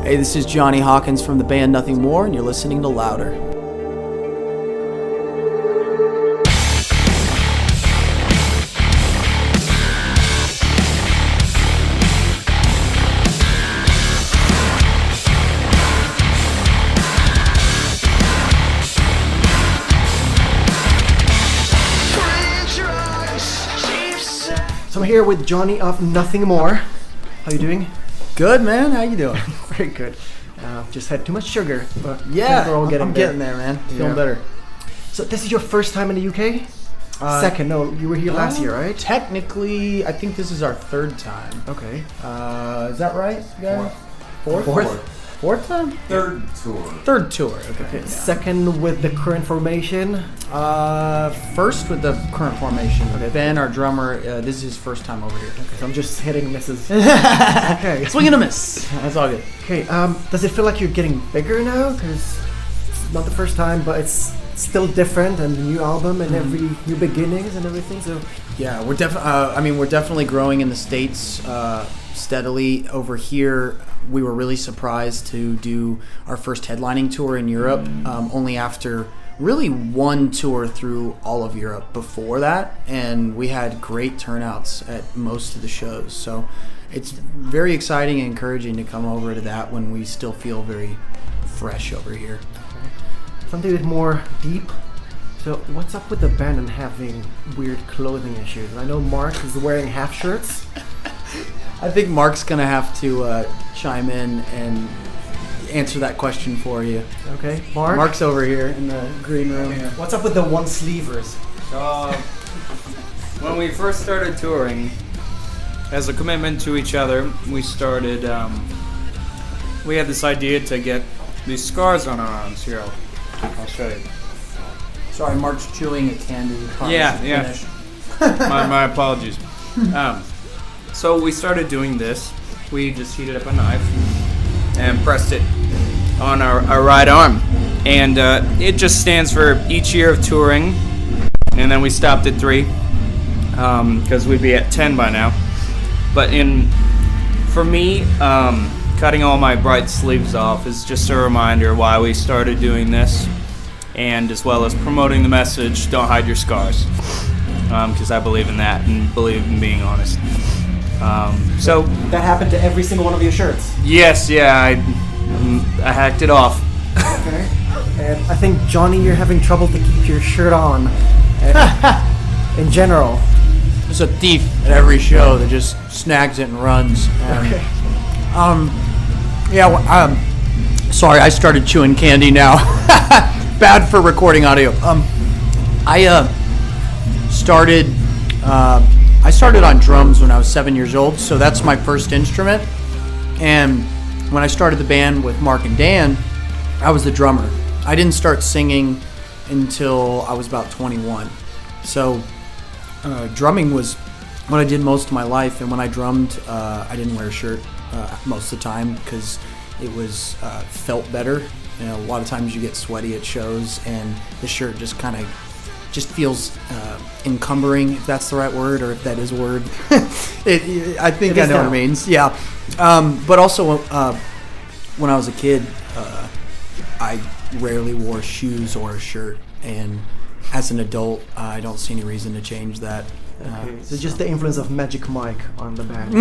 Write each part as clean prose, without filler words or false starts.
Hey, this is Jonny Hawkins from the band Nothing More, and you're listening to Louder. So I'm here with Jonny of Nothing More. How you doing? Good, man. How you doing? Very good. Just had too much sugar, but Yeah, we're all I'm getting there, man. Feeling better. So this is your first time in the UK? Second, no, you were here last year, right? Technically, I think this is our third time. Okay. Is that right, guys? Fourth time? Third tour. Third tour. Okay. Second with the current formation. First with the current formation. Okay. Ben, our drummer, this is his first time over here. Okay, so I'm just hitting misses. Okay. Swing and a miss. That's all good. Okay. Does it feel like you're getting bigger now? Because it's not the first time, but it's still different, and the new album and every new beginnings and everything. So yeah, we're definitely growing in the States steadily. Over here, we were really surprised to do our first headlining tour in Europe, only after really one tour through all of Europe before that, and we had great turnouts at most of the shows. So it's very exciting and encouraging to come over to that when we still feel very fresh over here. something a bit more deep. So what's up with the band and having weird clothing issues? I know Mark is wearing half shirts. I think Mark's going to have to chime in and answer that question for you. Okay, Mark? Mark's over here in the green room. Yeah. What's up with the one-sleevers? When we first started touring, as a commitment to each other, we started, we had this idea to get these scars on our arms. Here, I'll show you. Sorry, Mark's chewing a candy. Yeah. my apologies. So we started doing this. We just heated up a knife and pressed it on our right arm. And it just stands for each year of touring. And then we stopped at 3 because we'd be at 10 by now. But for me, cutting all my bright sleeves off is just a reminder why we started doing this. And as well as promoting the message, don't hide your scars. Because I believe in that and believe in being honest. So that happened to every single one of your shirts? Yes, yeah, I hacked it off. Okay. And I think, Jonny, you're having trouble to keep your shirt on in general. There's a thief at every show that just snags it and runs. Okay. Sorry, I started chewing candy now. Bad for recording audio. I started on drums when I was 7 years old, so that's my first instrument. And when I started the band with Mark and Dan, I was the drummer. I didn't start singing until I was about 21. So drumming was what I did most of my life, and when I drummed, I didn't wear a shirt most of the time because it was felt better. You know, a lot of times you get sweaty at shows, and the shirt just kind of feels encumbering, if that's the right word, or if that is a word. I think I know what it means. Yeah. But also, when I was a kid, I rarely wore shoes or a shirt, and as an adult, I don't see any reason to change that. Okay. So just the influence of Magic Mike on the band.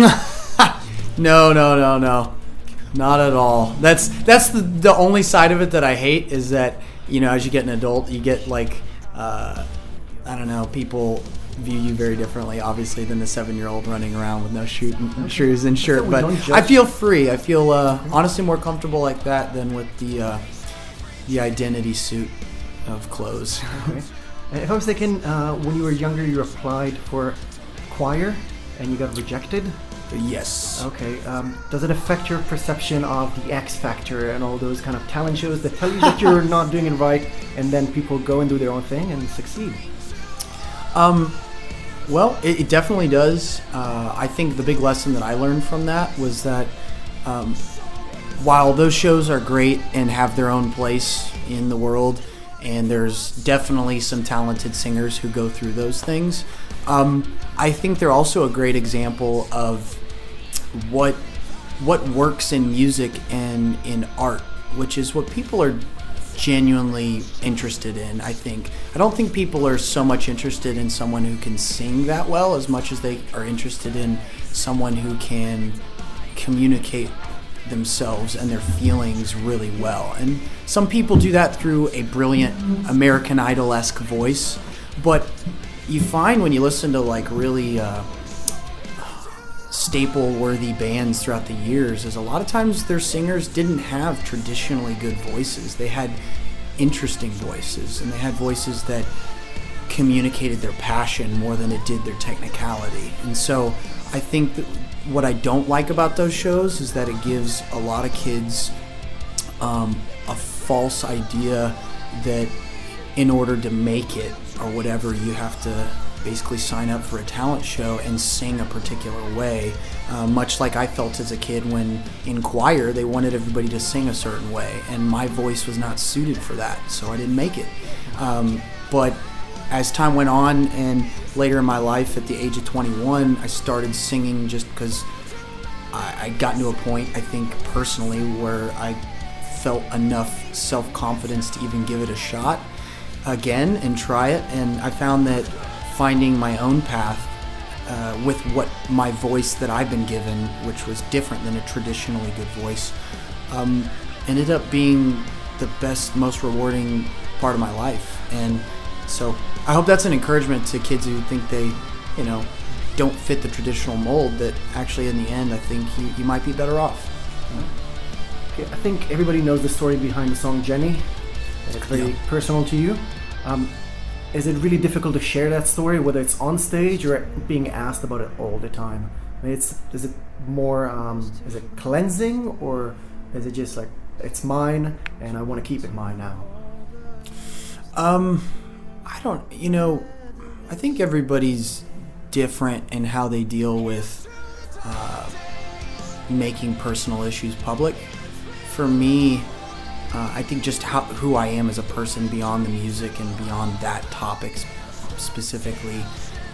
No. Not at all. That's the only side of it that I hate is that, you know, as you get an adult, you get like, I don't know, people view you very differently, obviously, than the 7-year-old running around with no shoes and shirt. But I feel free. I feel honestly more comfortable like that than with the identity suit of clothes. Okay. If I'm mistaken, when you were younger, you applied for choir and you got rejected? Yes. Okay. Does it affect your perception of the X Factor and all those kind of talent shows that tell you that you're not doing it right, and then people go and do their own thing and succeed? Well, it definitely does. I think the big lesson that I learned from that was that while those shows are great and have their own place in the world, and there's definitely some talented singers who go through those things, I think they're also a great example of what what works in music and in art, which is what people are genuinely interested in, I think. I don't think people are so much interested in someone who can sing that well as much as they are interested in someone who can communicate themselves and their feelings really well. And some people do that through a brilliant American Idol-esque voice, but you find when you listen to like really staple-worthy bands throughout the years is a lot of times their singers didn't have traditionally good voices. They had interesting voices, and they had voices that communicated their passion more than it did their technicality. And so I think that what I don't like about those shows is that it gives a lot of kids a false idea that in order to make it or whatever, you have to basically sign up for a talent show and sing a particular way, much like I felt as a kid when in choir they wanted everybody to sing a certain way, and my voice was not suited for that, so I didn't make it. But as time went on, and later in my life at the age of 21, I started singing just because I'd gotten to a point, I think personally, where I felt enough self-confidence to even give it a shot again and try it. And I found that finding my own path with what my voice that I've been given, which was different than a traditionally good voice, ended up being the best, most rewarding part of my life. And so I hope that's an encouragement to kids who think they, don't fit the traditional mold, that actually in the end I think you might be better off. Okay, I think everybody knows the story behind the song Jenny. It's very personal to you. Is it really difficult to share that story, whether it's on stage or being asked about it all the time? I mean, is it more, is it cleansing, or is it just like, it's mine and I want to keep it mine now? I think everybody's different in how they deal with making personal issues public. For me, I think just who I am as a person beyond the music and beyond that topic specifically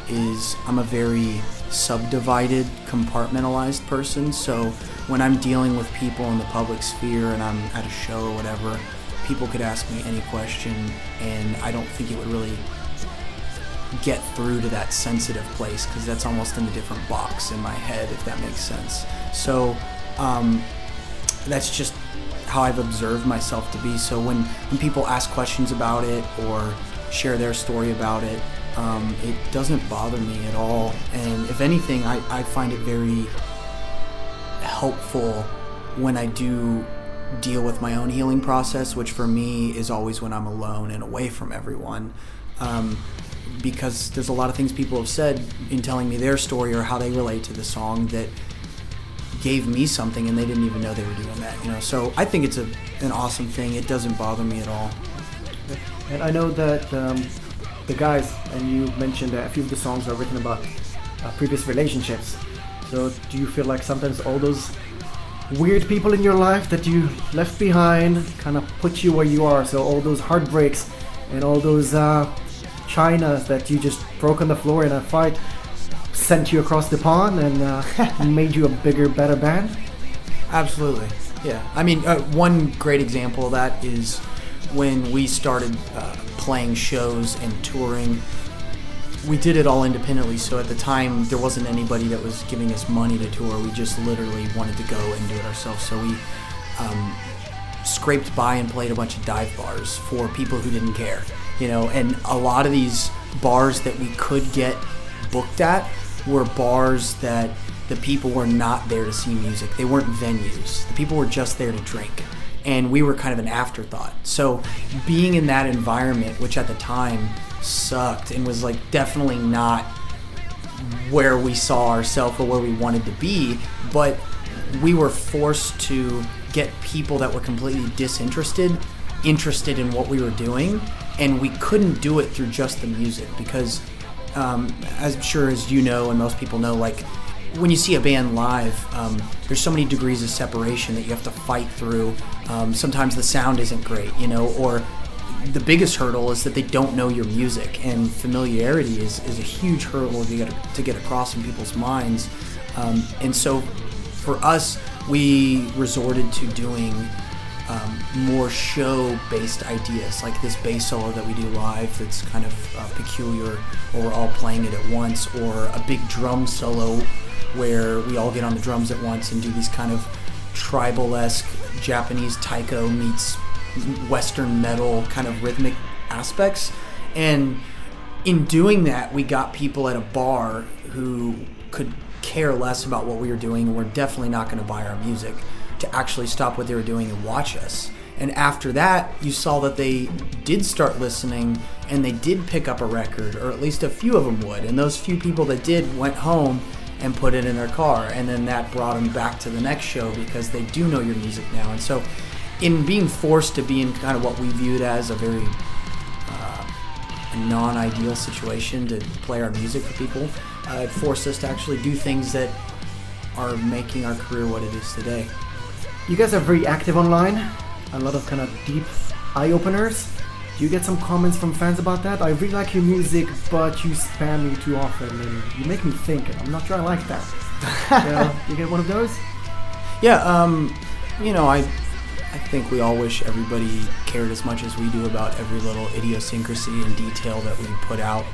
is I'm a very subdivided, compartmentalized person. So when I'm dealing with people in the public sphere and I'm at a show or whatever, people could ask me any question and I don't think it would really get through to that sensitive place, because that's almost in a different box in my head, if that makes sense. So that's just how I've observed myself to be. So when people ask questions about it or share their story about it, it doesn't bother me at all. And if anything, I find it very helpful when I do deal with my own healing process, which for me is always when I'm alone and away from everyone. Because there's a lot of things people have said in telling me their story or how they relate to the song that gave me something, and they didn't even know they were doing that. So I think it's an awesome thing. It doesn't bother me at all. And I know that the guys, and you mentioned that a few of the songs are written about previous relationships. So do you feel like sometimes all those weird people in your life that you left behind kind of put you where you are? So all those heartbreaks and all those chinas that you just broke on the floor in a fight sent you across the pond and made you a bigger, better band? Absolutely, yeah. I mean, one great example of that is when we started playing shows and touring. We did it all independently, so at the time there wasn't anybody that was giving us money to tour. We just literally wanted to go and do it ourselves. So we scraped by and played a bunch of dive bars for people who didn't care, and a lot of these bars that we could get booked at were bars that the people were not there to see music. They weren't venues. The people were just there to drink, and we were kind of an afterthought. So being in that environment, which at the time sucked and was like definitely not where we saw ourselves or where we wanted to be, but we were forced to get people that were completely interested in what we were doing, and we couldn't do it through just the music because as sure as you know and most people know, like when you see a band live, there's so many degrees of separation that you have to fight through. Sometimes the sound isn't great, or the biggest hurdle is that they don't know your music, and familiarity is a huge hurdle to get across in people's minds. And so For us, we resorted to doing more show-based ideas, like this bass solo that we do live that's kind of peculiar, or we're all playing it at once, or a big drum solo where we all get on the drums at once and do these kind of tribal-esque Japanese taiko meets Western metal kind of rhythmic aspects. And in doing that, we got people at a bar who could care less about what we were doing and were definitely not going to buy our music to actually stop what they were doing and watch us. And after that, you saw that they did start listening and they did pick up a record, or at least a few of them would. And those few people that did went home and put it in their car. And then that brought them back to the next show because they do know your music now. And so in being forced to be in kind of what we viewed as a very non-ideal situation to play our music for people, it forced us to actually do things that are making our career what it is today. You guys are very active online, a lot of kind of deep eye-openers. Do you get some comments from fans about that? I really like your music, but you spam me too often and you make me think, and I'm not sure I like that. You get one of those? Yeah, I think we all wish everybody cared as much as we do about every little idiosyncrasy and detail that we put out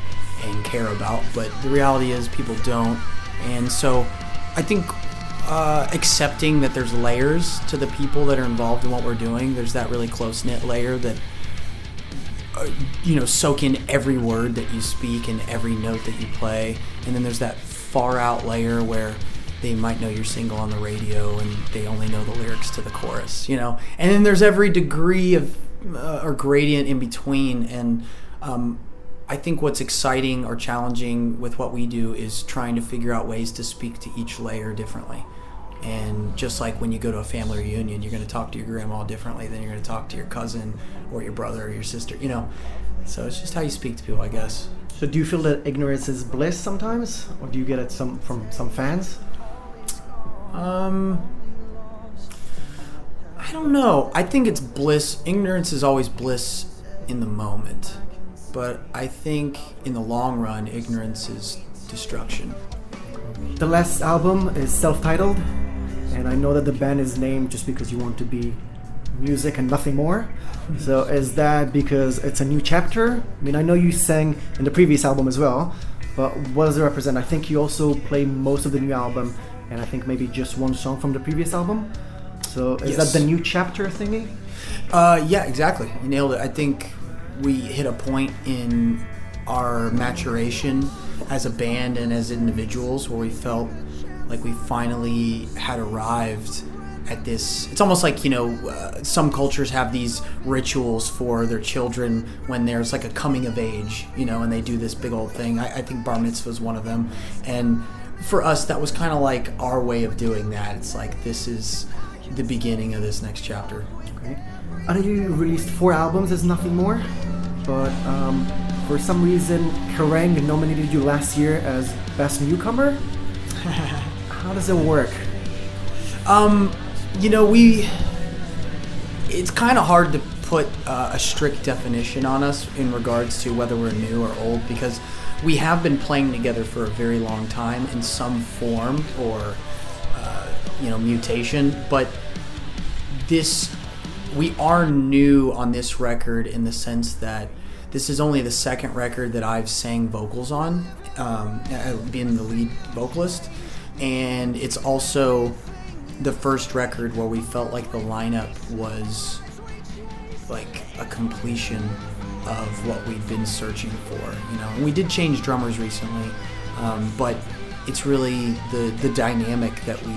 and care about, but the reality is people don't. And so I think accepting that there's layers to the people that are involved in what we're doing. There's that really close-knit layer that soak in every word that you speak and every note that you play, and then there's that far-out layer where they might know your single on the radio and they only know the lyrics to the chorus, and then there's every degree of or gradient in between. And I think what's exciting or challenging with what we do is trying to figure out ways to speak to each layer differently. And just like when you go to a family reunion, you're going to talk to your grandma differently than you're going to talk to your cousin or your brother or your sister, So it's just how you speak to people, I guess. So do you feel that ignorance is bliss sometimes? Or do you get it from some fans? I don't know. I think it's bliss. Ignorance is always bliss in the moment. But I think in the long run, ignorance is destruction. The last album is self-titled, and I know that the band is named just because you want to be music and nothing more. So is that because it's a new chapter? I mean, I know you sang in the previous album as well, but what does it represent? I think you also play most of the new album, and I think maybe just one song from the previous album. So is that the new chapter thingy? Yeah, exactly. You nailed it. I think we hit a point in our maturation as a band and as individuals where we felt like we finally had arrived at this. It's almost like, some cultures have these rituals for their children when there's like a coming of age, and they do this big old thing. I think bar mitzvah is one of them. And for us, that was kind of like our way of doing that. It's like, this is the beginning of this next chapter. Okay. I know you released 4 albums as Nothing More, but for some reason, Kerrang nominated you last year as Best Newcomer. How does it work? It's kind of hard to put a strict definition on us in regards to whether we're new or old, because we have been playing together for a very long time in some form or mutation, but we are new on this record in the sense that this is only the second record that I've sang vocals on, being the lead vocalist, and it's also the first record where we felt like the lineup was like a completion of what we'd been searching for, And we did change drummers recently, but it's really the dynamic that we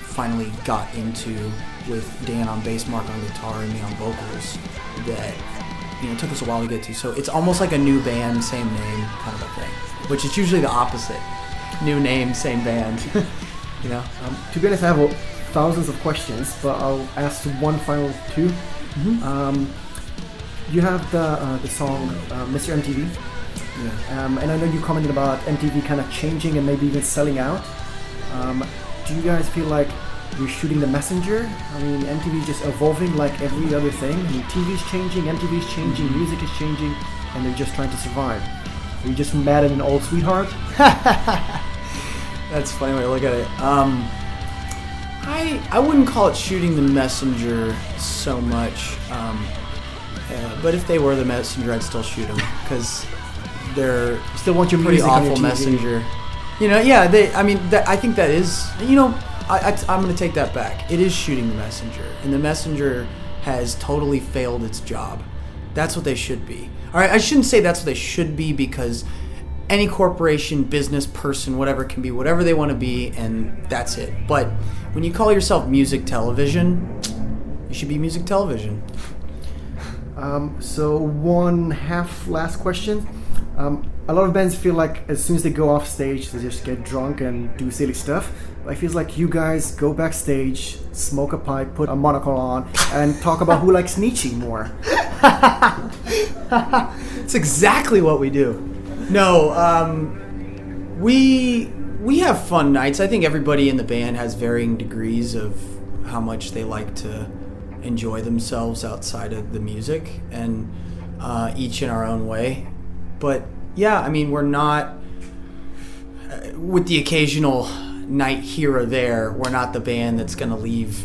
finally got into with Dan on bass, Mark on guitar, and me on vocals that it took us a while to get to. So it's almost like a new band, same name kind of a thing, which is usually the opposite. New name, same band. To be honest, I have thousands of questions, but I'll ask one final 2. Mm-hmm. You have the song Mr. MTV. Yeah. And I know you commented about MTV kind of changing and maybe even selling out. Do you guys feel like you're shooting the messenger? I mean, MTV is just evolving like every other thing. I mean, TV's changing, MTV's changing, music is changing, and they're just trying to survive. Are you just mad at an old sweetheart? That's a funny way to look at it. I wouldn't call it shooting the messenger so much, but if they were the messenger, I'd still shoot them because they're Still want your pretty music on your awful TV. messenger. You know, yeah. I think that is. You know, I'm going to take that back. It is shooting the messenger, and the messenger has totally failed its job. That's what they should be. All right, I shouldn't say that's what they should be because any corporation, business, person, whatever can be whatever they want to be, and that's it. But when you call yourself music television, you should be music television. So one half last question. A lot of bands feel like as soon as they go off stage, they just get drunk and do silly stuff. But it feels like you guys go backstage, smoke a pipe, put a monocle on, and talk about who likes Nietzsche more. It's exactly what we do. No, we have fun nights. I think everybody in the band has varying degrees of how much they like to enjoy themselves outside of the music, and each in our own way. But yeah, I mean, we're not, with the occasional night here or there, we're not the band that's going to leave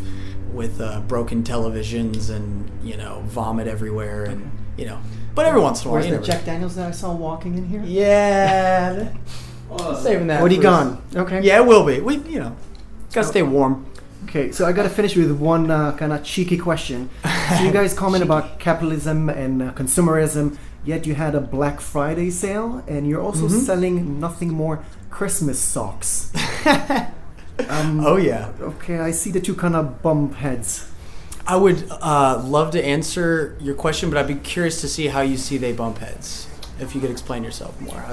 with broken televisions and, you know, vomit everywhere and, you know. But every once in a while, Where's you the never- Jack Daniels that I saw walking in here? Yeah. Saving that. Already for- gone. Okay. Yeah, it will be. We, you know, gotta stay warm. Okay, so I gotta finish with one kind of cheeky question. So you guys comment about capitalism and consumerism, yet you had a Black Friday sale, and you're also selling nothing more Christmas socks. Oh yeah. Okay, I see the two kind of bump heads. I would love to answer your question, but I'd be curious to see how you see they bump heads. If you could explain yourself more.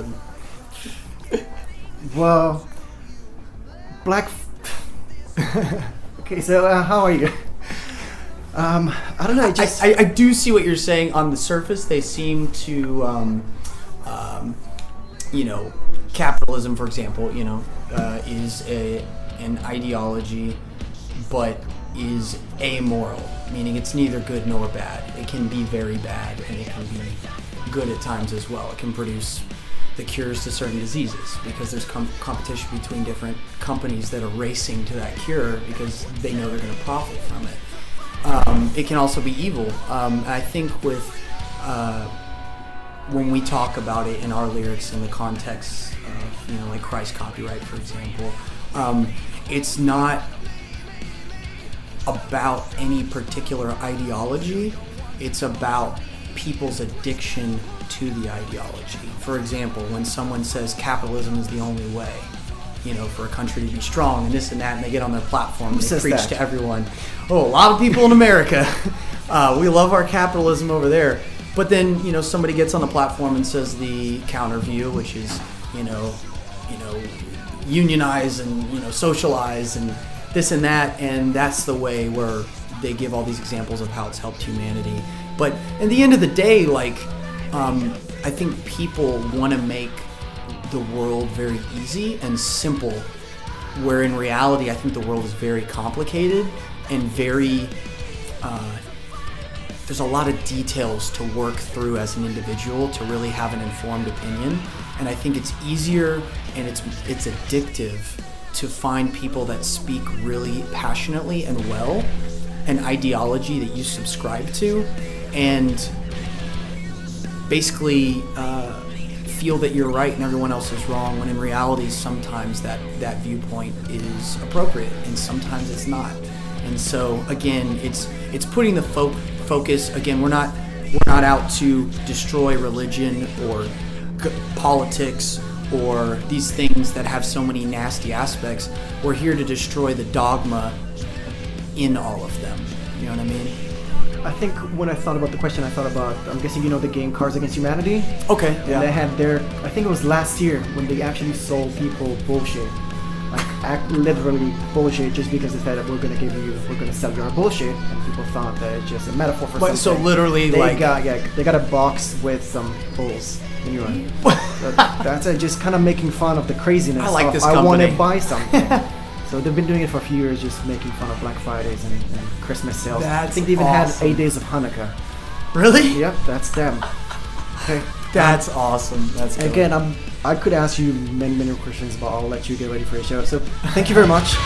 Well, Okay, so how are you? I don't know. I do see what you're saying. On the surface, they seem to, you know, capitalism, for example, you know, is an ideology, but is amoral, meaning it's neither good nor bad. It can be very bad, and it can be good at times as well. It can produce the cures to certain diseases because there's competition between different companies that are racing to that cure because they know they're going to profit from it. It can also be evil. I think with when we talk about it in our lyrics in the context of, you know, like Christ copyright, for example, it's not about any particular ideology. It's about people's addiction to the ideology. For example, when someone says capitalism is the only way, you know, for a country to be strong and this and that, and they get on their platform and they preach to everyone. Oh, a lot of people in America. We love our capitalism over there. But then, you know, somebody gets on the platform and says the counter view, which is, you know, unionize and, you know, socialize and this and that, and that's the way where they give all these examples of how it's helped humanity. But at the end of the day, like, I think people want to make the world very easy and simple, where in reality, I think the world is very complicated and very, there's a lot of details to work through as an individual to really have an informed opinion. And I think it's easier and it's addictive to find people that speak really passionately and well an ideology that you subscribe to and basically feel that you're right and everyone else is wrong, when in reality sometimes that viewpoint is appropriate and sometimes it's not. And so again, it's putting the focus. Again, we're not out to destroy religion or politics or these things that have so many nasty aspects. We're here to destroy the dogma in all of them. You know what I mean? I think when I thought about the question, I thought about, I'm guessing you know the game Cards Against Humanity? Okay, yeah. And they had their, I think it was last year, when they actually sold people bullshit. Like, literally bullshit, just because they said that we're going to sell you our bullshit, and people thought that it's just a metaphor for something. So literally, they got a box with some bulls in your own. That's just kind of making fun of the craziness. I like of, this I company. want to buy something. So they've been doing it for a few years, just making fun of Black Fridays and Christmas sales. That's I think they even awesome. had 8 days of Hanukkah. Really? Yep, that's them. Okay. That's awesome. That's good. Again, I could ask you many more questions, but I'll let you get ready for your show. So thank you very much.